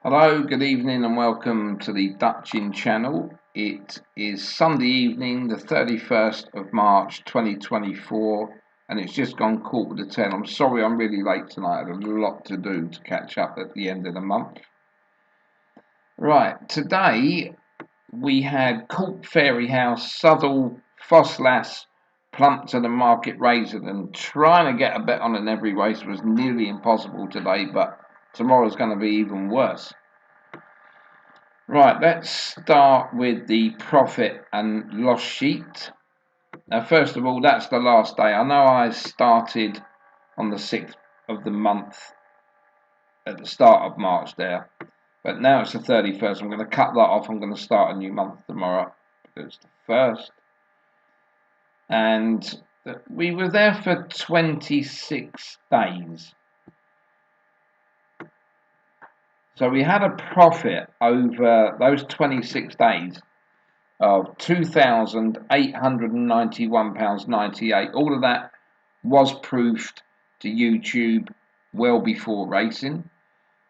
Hello, good evening, and welcome to the Dutchin channel. It is Sunday evening, the 31st of March 2024, and it's just gone 10:15. I'm sorry I'm really late tonight. I had a lot to do to catch up at the end of the month. Right, today we had Court Fairy House, Southall, Fosslas, Plumpton, and Market Raisin, and trying to get a bet on in every race was nearly impossible today, but tomorrow's going to be even worse. Right, let's start with the profit and loss sheet. Now, first of all, that's the last day. I know I started on the 6th of the month at the start of March there, but now it's the 31st. I'm going to cut that off. I'm going to start a new month tomorrow. It's the 1st. And we were there for 26 days. So we had a profit over those 26 days of £2,891.98. All of that was proofed to YouTube well before racing.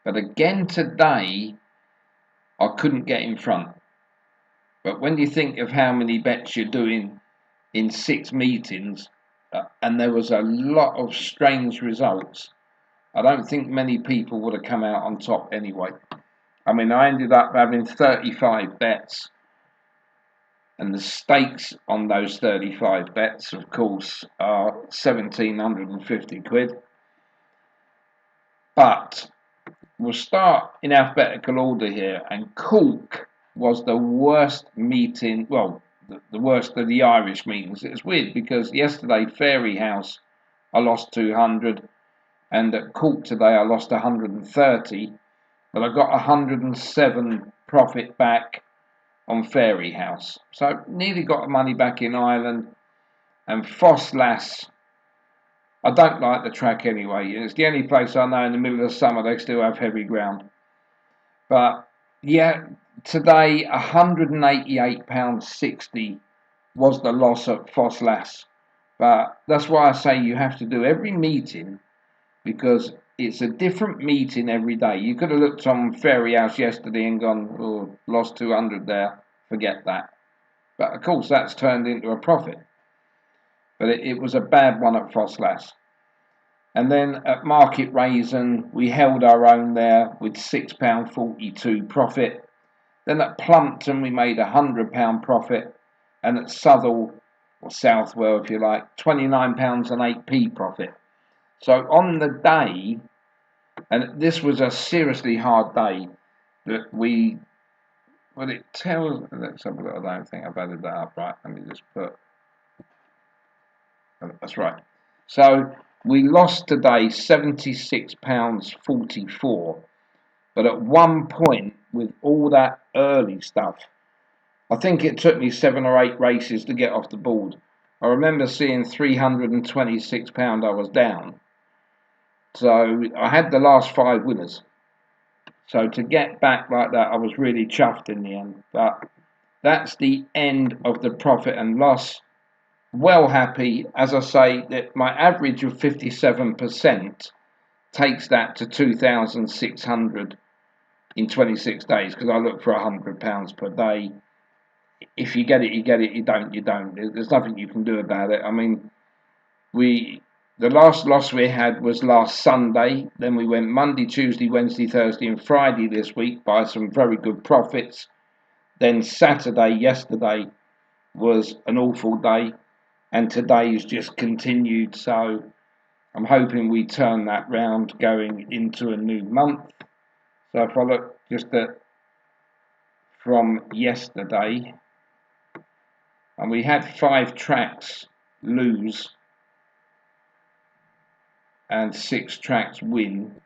But again today, I couldn't get in front. But when you think of how many bets you're doing in 6 meetings, and there was a lot of strange results, I don't think many people would have come out on top anyway. I mean, I ended up having 35 bets. And the stakes on those 35 bets, of course, are 1,750 quid. But we'll start in alphabetical order here. And Cork was the worst meeting, well, the worst of the Irish meetings. It's weird because yesterday, Fairy House, I lost 200. And at Cork today, I lost 130. But I got 107 profit back on Fairy House. So nearly got the money back in Ireland. And Fosslas, I don't like the track anyway. It's the only place I know in the middle of the summer they still have heavy ground. But yeah, today £188.60 was the loss at Fosslas. But that's why I say you have to do every meeting, because it's a different meeting every day. You could have looked on Fairy House yesterday and gone, oh, lost 200 there. Forget that. But of course, that's turned into a profit. But it was a bad one at Fosslas. And then at Market Raisin, we held our own there with £6.42 profit. Then at Plumpton, we made £100 profit. And at Southall, or Southwell if you like, £29.08 profit. So on the day, and this was a seriously hard day, that it tells, let's have a look, I don't think I've added that up right. Let me just put, that's right. So we lost today £76.44. But at one point, with all that early stuff, I think it took me 7 or 8 races to get off the board. I remember seeing £326 I was down. So I had the last 5 winners. So to get back like that, I was really chuffed in the end. But that's the end of the profit and loss. Well happy, as I say, that my average of 57% takes that to 2,600 in 26 days, because I look for £100 per day. If you get it, you get it. You don't, you don't. There's nothing you can do about it. I mean, the last loss we had was last Sunday. Then we went Monday, Tuesday, Wednesday, Thursday, and Friday this week by some very good profits. Then Saturday, yesterday, was an awful day, and today's just continued. So I'm hoping we turn that round going into a new month. So if I look just at from yesterday, and we had 5 tracks lose and 6 tracks win,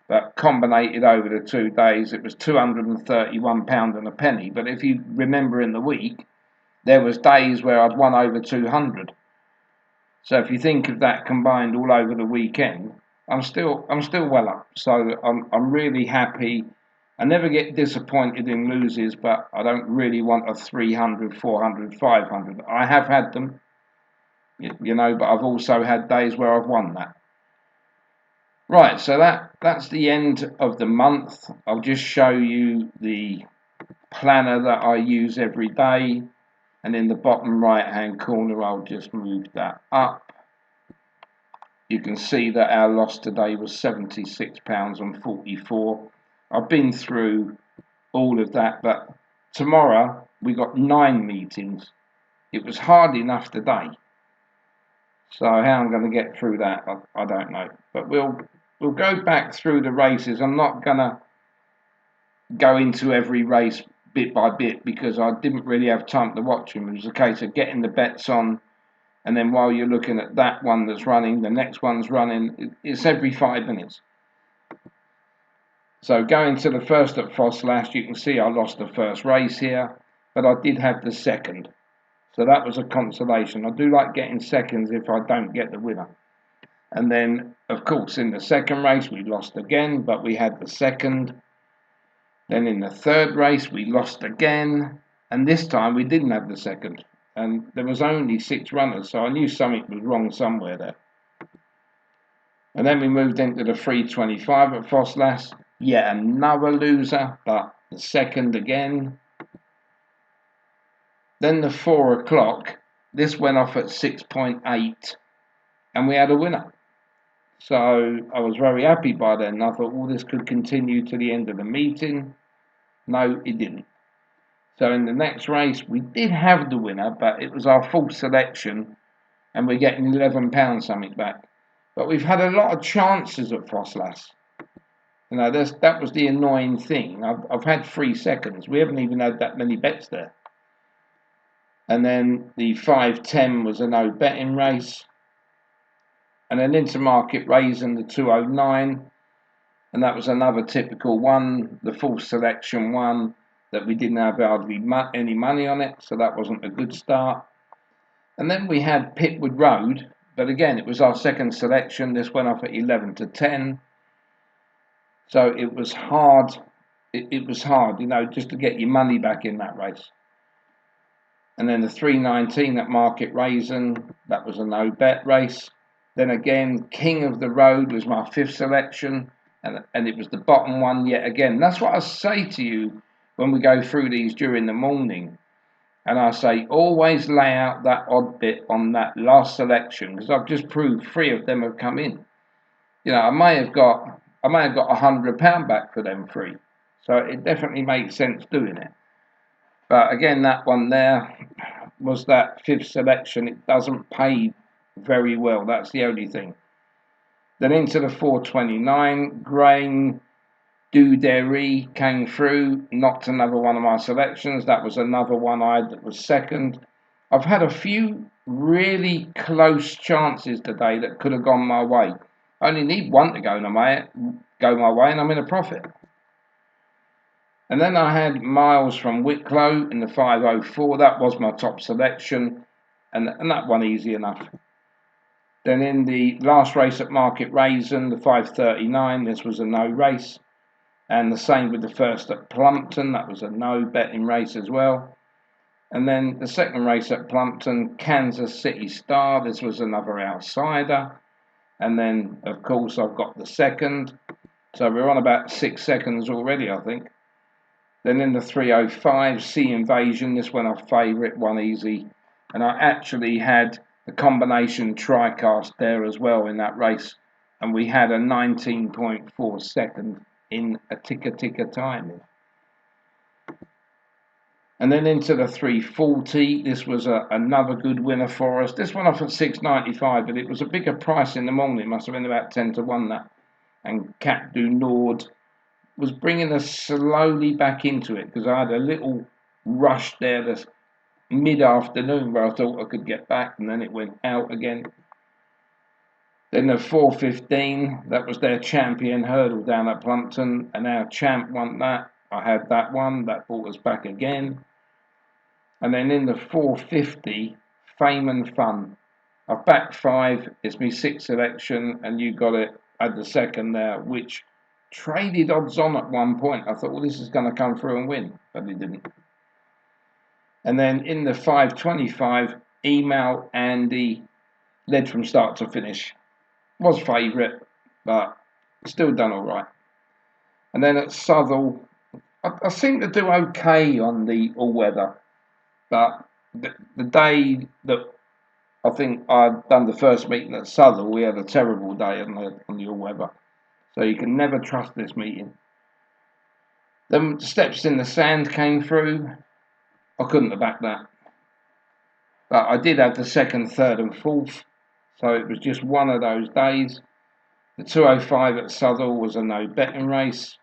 but combined over the 2 days, it was £231 and a penny. But if you remember in the week, there was days where I'd won over 200. So if you think of that combined all over the weekend, I'm still well up. So I'm really happy. I never get disappointed in loses, but I don't really want a 300, 400, 500. I have had them, but I've also had days where I've won that. Right, so that's the end of the month. I'll just show you the planner that I use every day, and in the bottom right hand corner I'll just move that up. You can see that our loss today was £76.44. I've been through all of that, but tomorrow we got 9 meetings. It was hard enough today, so how I'm going to get through that, I don't know. But we'll go back through the races. I'm not going to go into every race bit by bit because I didn't really have time to watch them. It was a case of getting the bets on, and then while you're looking at that one that's running, the next one's running. It's every 5 minutes. So going to the first at Foslash, you can see I lost the first race here, but I did have the second. So that was a consolation. I do like getting seconds if I don't get the winner. And then, of course, in the second race, we lost again, but we had the second. Then in the third race, we lost again, and this time we didn't have the second. And there was only 6 runners, so I knew something was wrong somewhere there. And then we moved into the 325 at Foslash. Yet another loser, but the second again. Then the 4 o'clock, this went off at 6.8, and we had a winner. So I was very happy by then. I thought, well, this could continue to the end of the meeting. No, it didn't. So in the next race, we did have the winner, but it was our full selection, and we're getting £11 something back. But we've had a lot of chances at Foslash. You know, that was the annoying thing. I've had 3 seconds. We haven't even had that many bets there. And then the 5.10 was a no betting race. And then Intermarket Raisin, the 209. And that was another typical one, the full selection one, that we didn't have hardly any money on it. So that wasn't a good start. And then we had Pitwood Road. But again, it was our second selection. This went off at 11 to 10. So it was hard. It was hard, you know, just to get your money back in that race. And then the 319 at Market Raisin, that was a no bet race. Then again, King of the Road was my 5th selection, and it was the bottom one yet again. That's what I say to you when we go through these during the morning. And I say, always lay out that odd bit on that last selection, because I've just proved 3 of them have come in. You know, I may have got £100 back for them 3. So it definitely makes sense doing it. But again, that one there was that 5th selection. It doesn't pay very well. That's the only thing. Then into the 429, Grain Du Dairy came through, knocked another one of my selections. That was another one I had that was second. I've had a few really close chances today that could have gone my way. I only need one to go my way, and I'm in a profit. And then I had Miles from Wicklow in the 504. That was my top selection, and that one easy enough. Then in the last race at Market Raisin, the 539, this was a no race. And the same with the first at Plumpton. That was a no betting race as well. And then the second race at Plumpton, Kansas City Star. This was another outsider. And then, of course, I've got the second. So we're on about 6 seconds already, I think. Then in the 305, Sea Invasion, this went off favourite, one easy. And I actually had the combination TriCast there as well in that race. And we had a 19.4 second in a ticker time. And then into the 340, this was another good winner for us. This one off at 6.95, but it was a bigger price in the morning. It must have been about 10 to 1 that. And Cap du Nord was bringing us slowly back into it, because I had a little rush there this mid-afternoon where I thought I could get back, and then it went out again. Then the 415, that was their champion hurdle down at Plumpton, and our champ won that. I had that one, that brought us back again. And then in the 450, Fame and Fun. I've backed 5, it's my 6th selection, and you got it, I had the second there, which traded odds on at one point. I thought, well, this is going to come through and win, but it didn't. And then in the 525, Email Andy led from start to finish. Was favourite, but Still done all right. And then at Southall, I seem to do okay on the all-weather, but the day that I think I'd done the first meeting at Southall, we had a terrible day on the all-weather. So you can never trust this meeting. Then steps in the sand came through. I couldn't have backed that. But I did have the second, third and fourth. So it was just one of those days. The 205 at Southall was a no betting race.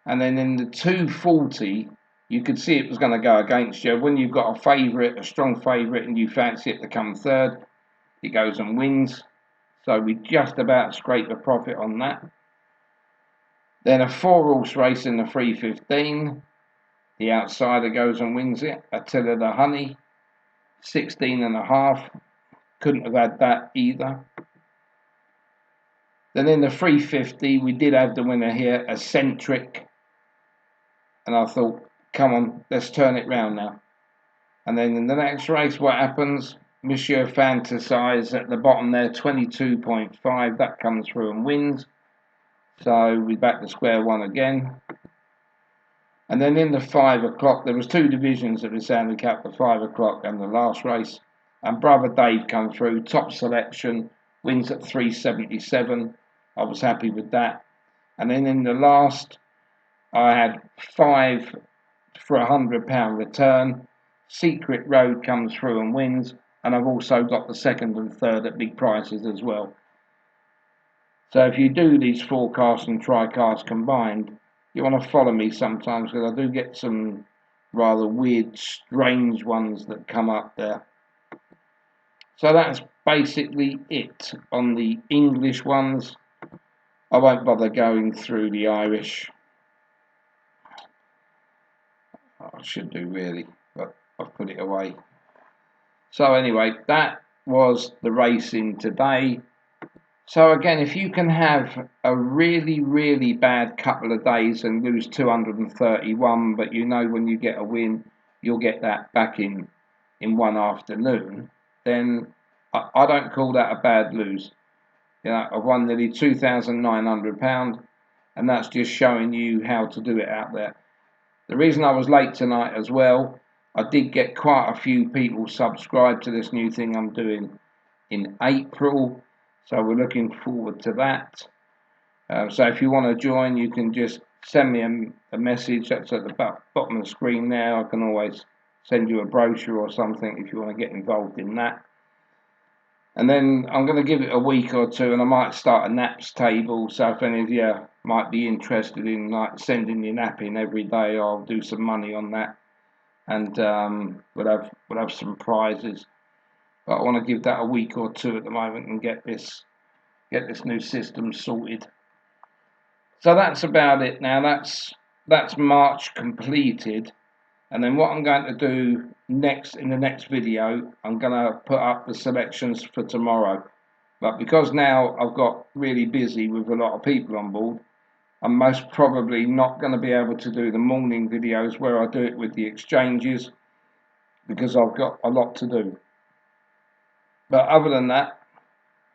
And then in the 240, you could see it was going to go against you. When you've got a favourite, a strong favourite, and you fancy it to come third, it goes and wins. So we just about scraped a profit on that. Then a 4-horse race in the 315. The outsider goes and wins it. Attila the Honey, 16.5. Couldn't have had that either. Then in the 350, we did have the winner here, Eccentric. And I thought, come on, let's turn it round now. And then in the next race, what happens? Monsieur Fantasize at the bottom there, 22.5. That comes through and wins. So we're back to square one again. And then in the 5 o'clock, there was 2 divisions of this handicap, the 5 o'clock and the last race. And Brother Dave come through, top selection, wins at 377. I was happy with that. And then in the last, I had 5 for £100 return. Secret Road comes through and wins. And I've also got the second and third at big prices as well. So if you do these forecasts and tri-cards combined, you want to follow me sometimes, because I do get some rather weird, strange ones that come up there. So that's basically it on the English ones. I won't bother going through the Irish. I should do really, but I've put it away. So anyway, that was the racing today. So again, if you can have a really, really bad couple of days and lose 231, but you know when you get a win, you'll get that back in one afternoon, then I don't call that a bad lose. You know, I've won nearly £2,900, and that's just showing you how to do it out there. The reason I was late tonight as well, I did get quite a few people subscribed to this new thing I'm doing in April. So we're looking forward to that. So if you want to join, you can just send me a message. That's at the bottom of the screen there. I can always send you a brochure or something if you want to get involved in that. And then I'm going to give it a week or two, and I might start a naps table. So if any of you might be interested in like sending your nap in every day, I'll do some money on that, and we'll have some prizes. But I want to give that a week or two at the moment and get this new system sorted. So that's about it now. That's March completed. And then what I'm going to do next in the next video, I'm going to put up the selections for tomorrow. But because now I've got really busy with a lot of people on board, I'm most probably not going to be able to do the morning videos where I do it with the exchanges, because I've got a lot to do. But other than that,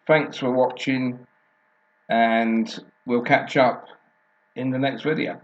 thanks for watching, and we'll catch up in the next video.